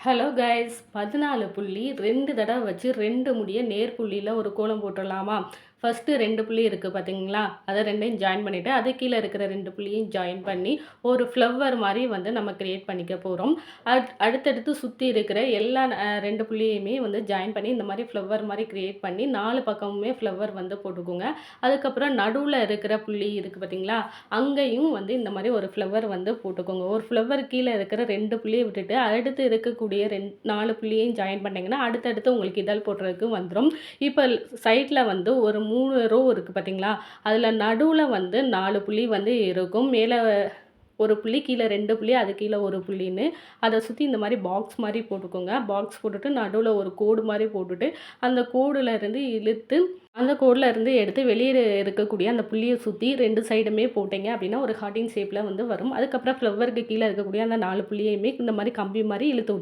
Hello guys, 14 புள்ளி 2 தடவை வச்சு 2 முடிய நேர்புள்ளியில் ஒரு கோலம் போட்டுடலாமா? ஃபஸ்ட்டு 2 புள்ளி இருக்குது பார்த்தீங்களா, அதை ரெண்டையும் ஜாயின் பண்ணிவிட்டு அது கீழே இருக்கிற 2 புள்ளியும் ஜாயின் பண்ணி ஒரு ஃப்ளவர் மாதிரி வந்து நம்ம க்ரியேட் பண்ணிக்க போகிறோம். அடுத்தடுத்து சுற்றி இருக்கிற எல்லா 2 புள்ளியுமே வந்து ஜாயின் பண்ணி இந்த மாதிரி ஃப்ளவர் மாதிரி க்ரியேட் பண்ணி 4 பக்கமுமே ஃப்ளவர் வந்து போட்டுக்கோங்க. அதுக்கப்புறம் நடுவில் இருக்கிற புள்ளி இருக்குது பார்த்தீங்களா, அங்கேயும் வந்து இந்த மாதிரி ஒரு ஃப்ளவர் வந்து போட்டுக்கோங்க. ஒரு ஃப்ளவர் கீழே இருக்கிற 2 புள்ளியை விட்டுட்டு அடுத்து இருக்கக்கூடிய 4 புள்ளியையும் ஜாயின் பண்ணிங்கன்னா அடுத்தடுத்து உங்களுக்கு இதழ் போடுறதுக்கு வந்துடும். இப்போ சைடில் வந்து ஒரு 3 ரோ இருக்குது பார்த்தீங்களா, அதில் நடுவில் வந்து 4 புள்ளி வந்து இருக்கும். மேலே ஒரு புள்ளி, கீழே 2 புள்ளி, அது கீழே ஒரு புள்ளின்னு அதை சுற்றி இந்த மாதிரி பாக்ஸ் மாதிரி போட்டுக்கோங்க. பாக்ஸ் போட்டுட்டு நடுவில் ஒரு கோடு மாதிரி போட்டுட்டு அந்த கோடில் இருந்து இழுத்து அந்த கோடில் இருந்து எடுத்து வெளியே இருக்கக்கூடிய அந்த புள்ளியை சுற்றி 2 சைடுமே போட்டிங்க அப்படின்னா ஒரு ஹார்டின் ஷேப்பில் வந்து வரும். அதுக்கப்புறம் ஃப்ளவருக்கு கீழே இருக்கக்கூடிய அந்த 4 புள்ளியுமே இந்த மாதிரி கம்பி மாதிரி இழுத்து